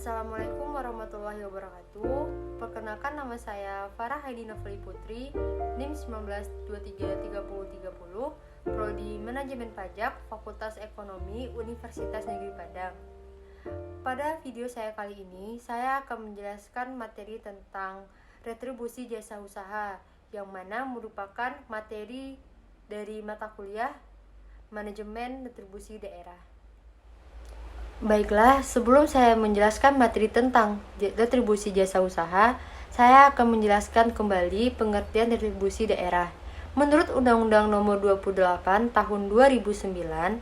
Assalamualaikum warahmatullahi wabarakatuh. Perkenalkan, nama saya Farah Haidi Noveli Putri, NIM 19233030, Prodi Manajemen Pajak, Fakultas Ekonomi, Universitas Negeri Padang. Pada video saya kali ini, saya akan menjelaskan materi tentang retribusi jasa usaha, yang mana merupakan materi dari mata kuliah Manajemen Retribusi Daerah. Baiklah, sebelum saya menjelaskan materi tentang retribusi jasa usaha, saya akan menjelaskan kembali pengertian retribusi daerah. Menurut Undang-Undang Nomor 28 Tahun 2009,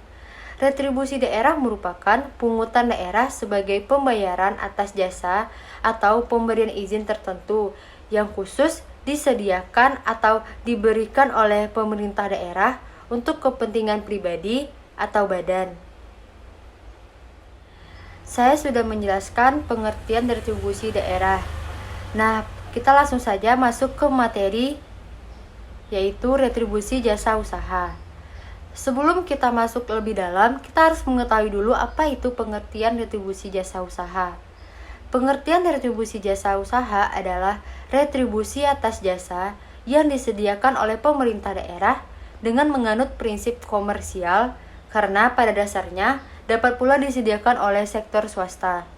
retribusi daerah merupakan pungutan daerah sebagai pembayaran atas jasa atau pemberian izin tertentu yang khusus disediakan atau diberikan oleh pemerintah daerah untuk kepentingan pribadi atau badan. Saya sudah menjelaskan pengertian retribusi daerah. Nah, kita langsung saja masuk ke materi, yaitu retribusi jasa usaha. Sebelum kita masuk lebih dalam, kita harus mengetahui dulu apa itu pengertian retribusi jasa usaha. Pengertian retribusi jasa usaha adalah retribusi atas jasa yang disediakan oleh pemerintah daerah dengan menganut prinsip komersial, karena pada dasarnya dapat pula disediakan oleh sektor swasta.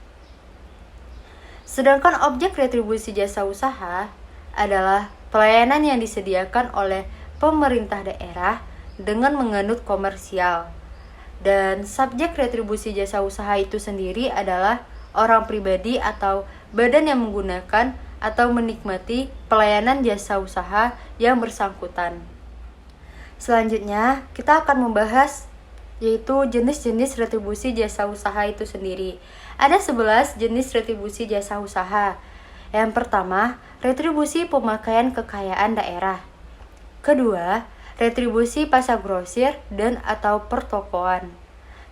Sedangkan objek retribusi jasa usaha adalah pelayanan yang disediakan oleh pemerintah daerah dengan menganut komersial. Dan subjek retribusi jasa usaha itu sendiri adalah orang pribadi atau badan yang menggunakan atau menikmati pelayanan jasa usaha yang bersangkutan. Selanjutnya, kita akan membahas yaitu jenis-jenis retribusi jasa usaha itu sendiri. Ada 11 jenis retribusi jasa usaha. Yang pertama, retribusi pemakaian kekayaan daerah. Kedua, retribusi pasar grosir dan atau pertokoan.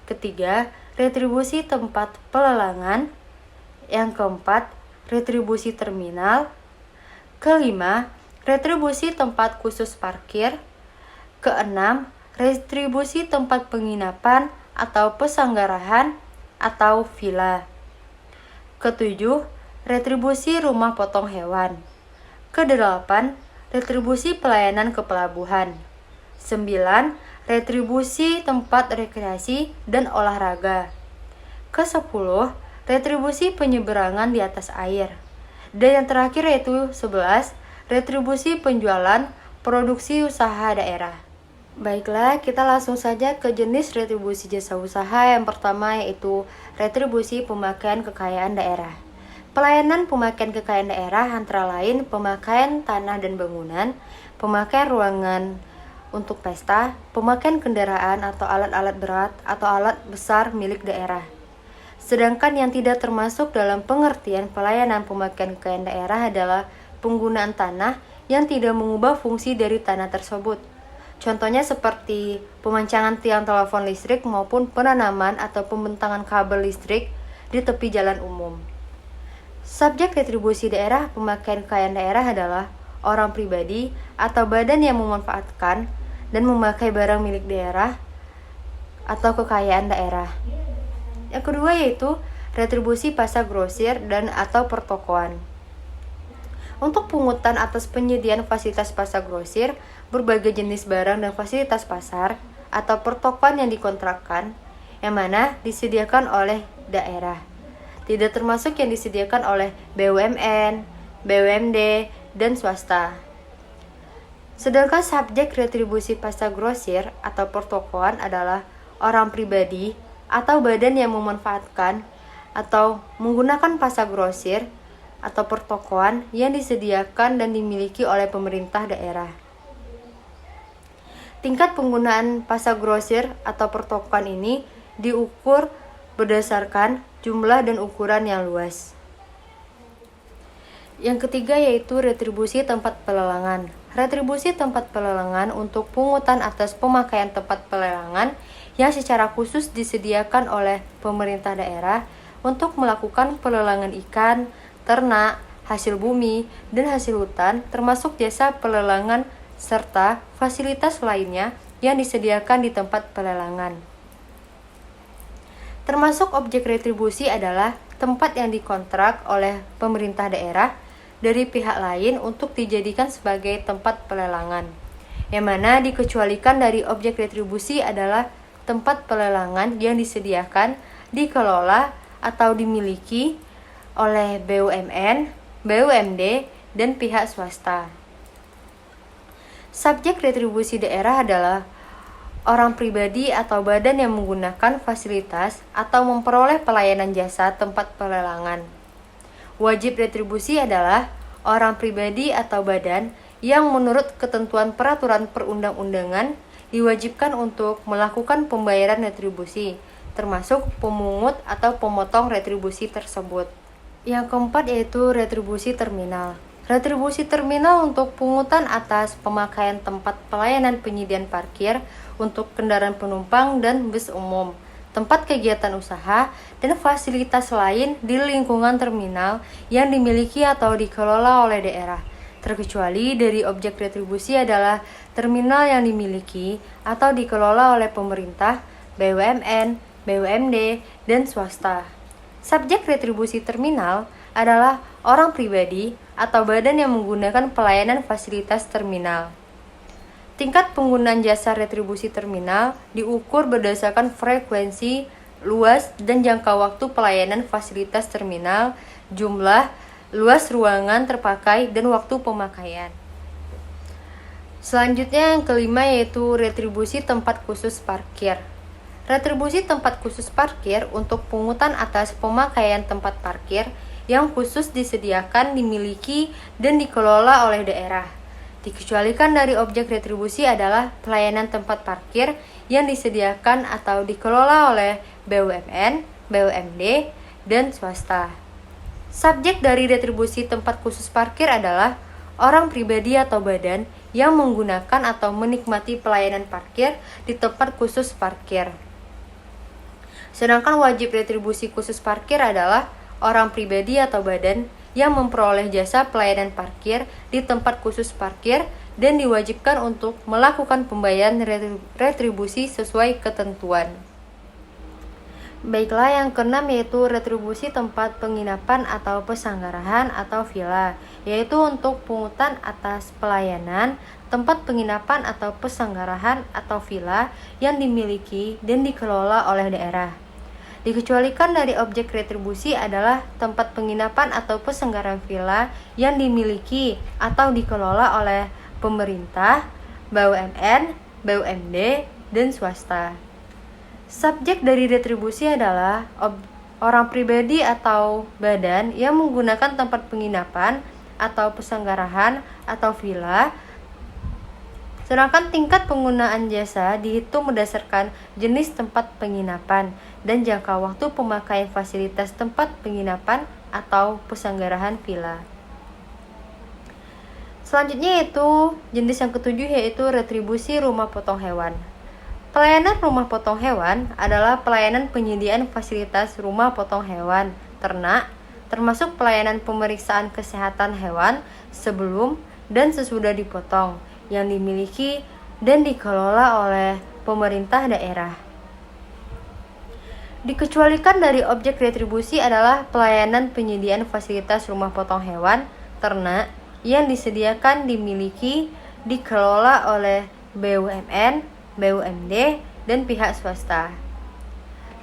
Ketiga, retribusi tempat pelelangan. Yang keempat, retribusi terminal. Kelima, retribusi tempat khusus parkir. Keenam, retribusi tempat penginapan atau pesanggarahan atau villa. Ketujuh, retribusi rumah potong hewan. Kedelapan, retribusi pelayanan ke pelabuhan. 9. Retribusi tempat rekreasi dan olahraga. Ke-10, retribusi penyeberangan di atas air. Dan yang terakhir yaitu 11, retribusi penjualan produksi usaha daerah. Baiklah, kita langsung saja ke jenis retribusi jasa usaha. Yang pertama yaitu retribusi pemakaian kekayaan daerah. Pelayanan pemakaian kekayaan daerah antara lain pemakaian tanah dan bangunan, pemakaian ruangan untuk pesta, pemakaian kendaraan atau alat-alat berat atau alat besar milik daerah. Sedangkan yang tidak termasuk dalam pengertian pelayanan pemakaian kekayaan daerah adalah penggunaan tanah yang tidak mengubah fungsi dari tanah tersebut. Contohnya seperti pemancangan tiang telepon listrik maupun penanaman atau pembentangan kabel listrik di tepi jalan umum. Subjek retribusi daerah pemakaian kekayaan daerah adalah orang pribadi atau badan yang memanfaatkan dan memakai barang milik daerah atau kekayaan daerah. Yang kedua yaitu retribusi pasar grosir dan atau pertokoan. Untuk pungutan atas penyediaan fasilitas pasar grosir, berbagai jenis barang dan fasilitas pasar atau pertokoan yang dikontrakkan, yang mana disediakan oleh daerah, tidak termasuk yang disediakan oleh BUMN, BUMD, dan swasta. Sedangkan subjek retribusi pasar grosir atau pertokoan adalah orang pribadi atau badan yang memanfaatkan atau menggunakan pasar grosir atau pertokoan yang disediakan dan dimiliki oleh pemerintah daerah. Tingkat penggunaan pasar grosir atau pertokoan ini diukur berdasarkan jumlah dan ukuran yang luas. Yang ketiga yaitu retribusi tempat pelelangan. Retribusi tempat pelelangan untuk pungutan atas pemakaian tempat pelelangan yang secara khusus disediakan oleh pemerintah daerah untuk melakukan pelelangan ikan, ternak, hasil bumi, dan hasil hutan, termasuk jasa pelelangan serta fasilitas lainnya yang disediakan di tempat pelelangan. Termasuk objek retribusi adalah tempat yang dikontrak oleh pemerintah daerah dari pihak lain untuk dijadikan sebagai tempat pelelangan, yang mana dikecualikan dari objek retribusi adalah tempat pelelangan yang disediakan, dikelola, atau dimiliki oleh BUMN, BUMD, dan pihak swasta. Subjek retribusi daerah adalah orang pribadi atau badan yang menggunakan fasilitas atau memperoleh pelayanan jasa tempat pelelangan. Wajib retribusi adalah orang pribadi atau badan yang menurut ketentuan peraturan perundang-undangan diwajibkan untuk melakukan pembayaran retribusi, termasuk pemungut atau pemotong retribusi tersebut. Yang keempat yaitu retribusi terminal. Retribusi terminal untuk pungutan atas pemakaian tempat pelayanan penyediaan parkir untuk kendaraan penumpang dan bus umum, tempat kegiatan usaha, dan fasilitas lain di lingkungan terminal yang dimiliki atau dikelola oleh daerah, terkecuali dari objek retribusi adalah terminal yang dimiliki atau dikelola oleh pemerintah, BUMN, BUMD, dan swasta. Subjek retribusi terminal adalah orang pribadi atau badan yang menggunakan pelayanan fasilitas terminal. Tingkat penggunaan jasa retribusi terminal diukur berdasarkan frekuensi, luas, dan jangka waktu pelayanan fasilitas terminal, jumlah, luas ruangan terpakai, dan waktu pemakaian. Selanjutnya yang kelima yaitu retribusi tempat khusus parkir. Retribusi tempat khusus parkir untuk pungutan atas pemakaian tempat parkir yang khusus disediakan, dimiliki, dan dikelola oleh daerah. Dikecualikan dari objek retribusi adalah pelayanan tempat parkir yang disediakan atau dikelola oleh BUMN, BUMD, dan swasta. Subjek dari retribusi tempat khusus parkir adalah orang pribadi atau badan yang menggunakan atau menikmati pelayanan parkir di tempat khusus parkir. Sedangkan wajib retribusi khusus parkir adalah orang pribadi atau badan yang memperoleh jasa pelayanan parkir di tempat khusus parkir dan diwajibkan untuk melakukan pembayaran retribusi sesuai ketentuan. Baiklah, yang keenam yaitu retribusi tempat penginapan atau pesanggarahan atau villa, yaitu untuk pungutan atas pelayanan tempat penginapan atau pesanggarahan atau villa yang dimiliki dan dikelola oleh daerah. Dikecualikan dari objek retribusi adalah tempat penginapan atau pesanggarahan villa yang dimiliki atau dikelola oleh pemerintah, BUMN, BUMD, dan swasta. Subjek dari retribusi adalah orang pribadi atau badan yang menggunakan tempat penginapan atau pesanggarahan atau villa. Sedangkan tingkat penggunaan jasa dihitung berdasarkan jenis tempat penginapan dan jangka waktu pemakaian fasilitas tempat penginapan atau pesanggarahan villa. Selanjutnya yaitu jenis yang ketujuh yaitu retribusi rumah potong hewan. Pelayanan rumah potong hewan adalah pelayanan penyediaan fasilitas rumah potong hewan ternak, termasuk pelayanan pemeriksaan kesehatan hewan sebelum dan sesudah dipotong, yang dimiliki dan dikelola oleh pemerintah daerah. Dikecualikan dari objek retribusi adalah pelayanan penyediaan fasilitas rumah potong hewan ternak yang disediakan, dimiliki, dikelola oleh BUMN, BUMD, dan pihak swasta.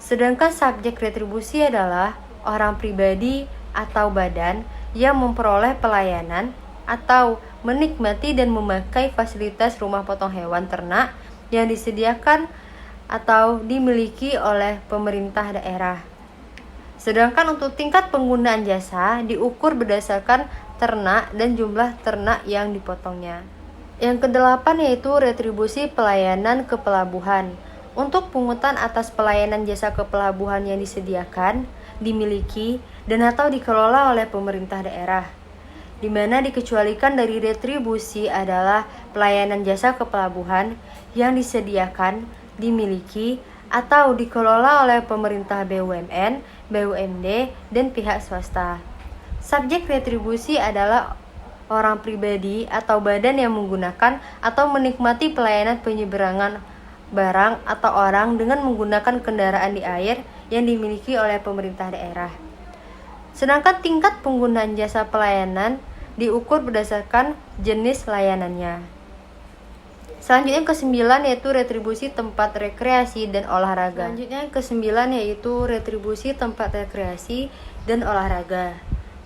Sedangkan subjek retribusi adalah orang pribadi atau badan yang memperoleh pelayanan atau menikmati dan memakai fasilitas rumah potong hewan ternak yang disediakan atau dimiliki oleh pemerintah daerah. Sedangkan untuk tingkat penggunaan jasa diukur berdasarkan ternak dan jumlah ternak yang dipotongnya. Yang kedelapan yaitu retribusi pelayanan ke pelabuhan. Untuk pungutan atas pelayanan jasa ke pelabuhan yang disediakan, dimiliki, dan atau dikelola oleh pemerintah daerah, di mana dikecualikan dari retribusi adalah pelayanan jasa ke pelabuhan yang disediakan, dimiliki, atau dikelola oleh pemerintah BUMN, BUMD, dan pihak swasta. Subjek retribusi adalah orang pribadi atau badan yang menggunakan atau menikmati pelayanan penyeberangan barang atau orang dengan menggunakan kendaraan di air yang dimiliki oleh pemerintah daerah. Sedangkan tingkat penggunaan jasa pelayanan diukur berdasarkan jenis layanannya. Selanjutnya yang kesembilan yaitu retribusi tempat rekreasi dan olahraga. Selanjutnya yang kesembilan yaitu retribusi tempat rekreasi dan olahraga.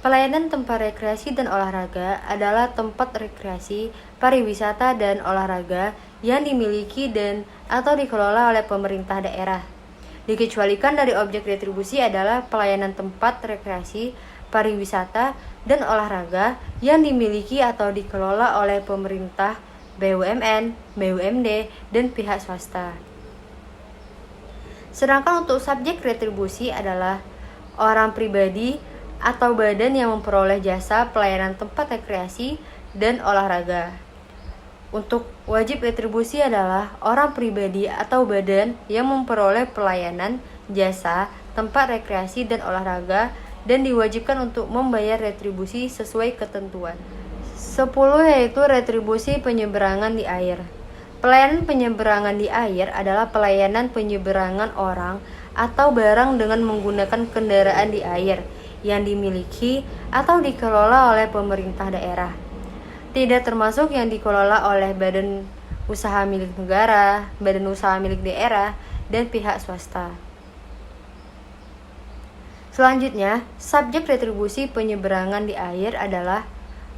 Pelayanan tempat rekreasi dan olahraga adalah tempat rekreasi, pariwisata, dan olahraga yang dimiliki dan atau dikelola oleh pemerintah daerah. Dikecualikan dari objek retribusi adalah pelayanan tempat rekreasi, pariwisata, dan olahraga yang dimiliki atau dikelola oleh pemerintah, BUMN, BUMD, dan pihak swasta. Sedangkan untuk subjek retribusi adalah orang pribadi atau badan yang memperoleh jasa pelayanan tempat rekreasi dan olahraga. Untuk wajib retribusi adalah orang pribadi atau badan yang memperoleh pelayanan, jasa, tempat rekreasi dan olahraga dan diwajibkan untuk membayar retribusi sesuai ketentuan. 10 yaitu retribusi penyeberangan di air. Pelayanan penyeberangan di air adalah pelayanan penyeberangan orang atau barang dengan menggunakan kendaraan di air yang dimiliki atau dikelola oleh pemerintah daerah. Tidak termasuk yang dikelola oleh badan usaha milik negara, badan usaha milik daerah, dan pihak swasta. Selanjutnya, subjek retribusi penyeberangan di air adalah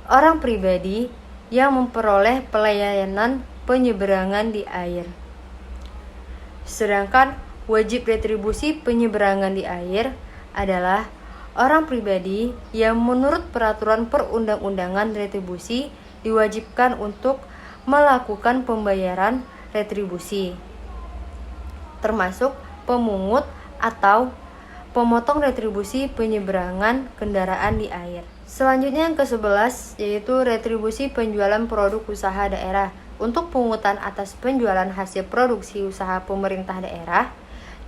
orang pribadi yang memperoleh pelayanan penyeberangan di air. Sedangkan wajib retribusi penyeberangan di air adalah orang pribadi yang menurut peraturan perundang-undangan retribusi diwajibkan untuk melakukan pembayaran retribusi, termasuk pemungut atau pemotong retribusi penyeberangan kendaraan di air. Selanjutnya yang ke-11 yaitu retribusi penjualan produk usaha daerah. Untuk pungutan atas penjualan hasil produksi usaha pemerintah daerah,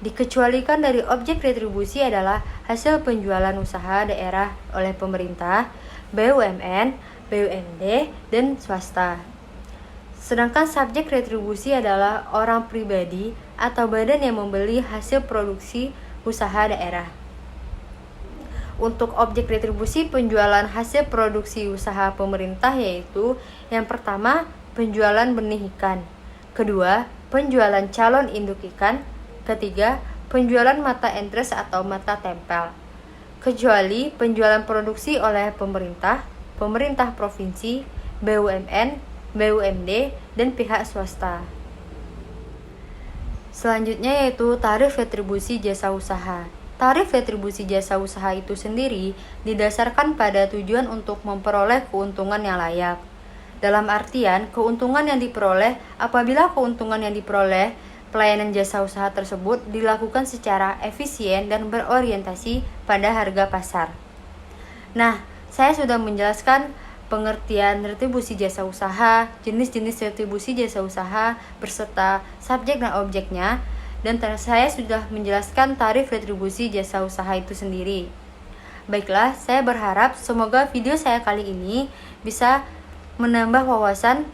dikecualikan dari objek retribusi adalah hasil penjualan usaha daerah oleh pemerintah, BUMN, BUMD, dan swasta. Sedangkan subjek retribusi adalah orang pribadi atau badan yang membeli hasil produksi usaha daerah. Untuk objek retribusi penjualan hasil produksi usaha pemerintah yaitu yang pertama, penjualan benih ikan. Kedua, penjualan calon induk ikan. Ketiga, penjualan mata entres atau mata tempel. Kecuali penjualan produksi oleh pemerintah, pemerintah provinsi, BUMN, BUMD, dan pihak swasta. Selanjutnya yaitu tarif retribusi jasa usaha. Tarif retribusi jasa usaha itu sendiri didasarkan pada tujuan untuk memperoleh keuntungan yang layak. Dalam artian, keuntungan yang diperoleh apabila keuntungan yang diperoleh pelayanan jasa usaha tersebut dilakukan secara efisien dan berorientasi pada harga pasar. Nah, saya sudah menjelaskan pengertian retribusi jasa usaha, jenis-jenis retribusi jasa usaha, beserta subjek dan objeknya, dan saya sudah menjelaskan tarif retribusi jasa usaha itu sendiri. Baiklah, saya berharap semoga video saya kali ini bisa menambah wawasan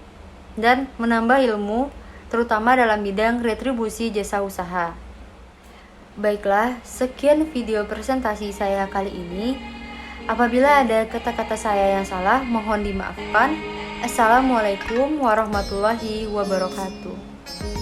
dan menambah ilmu, terutama dalam bidang retribusi jasa usaha. Baiklah, sekian video presentasi saya kali ini. Apabila ada kata-kata saya yang salah, mohon dimaafkan. Assalamualaikum warahmatullahi wabarakatuh.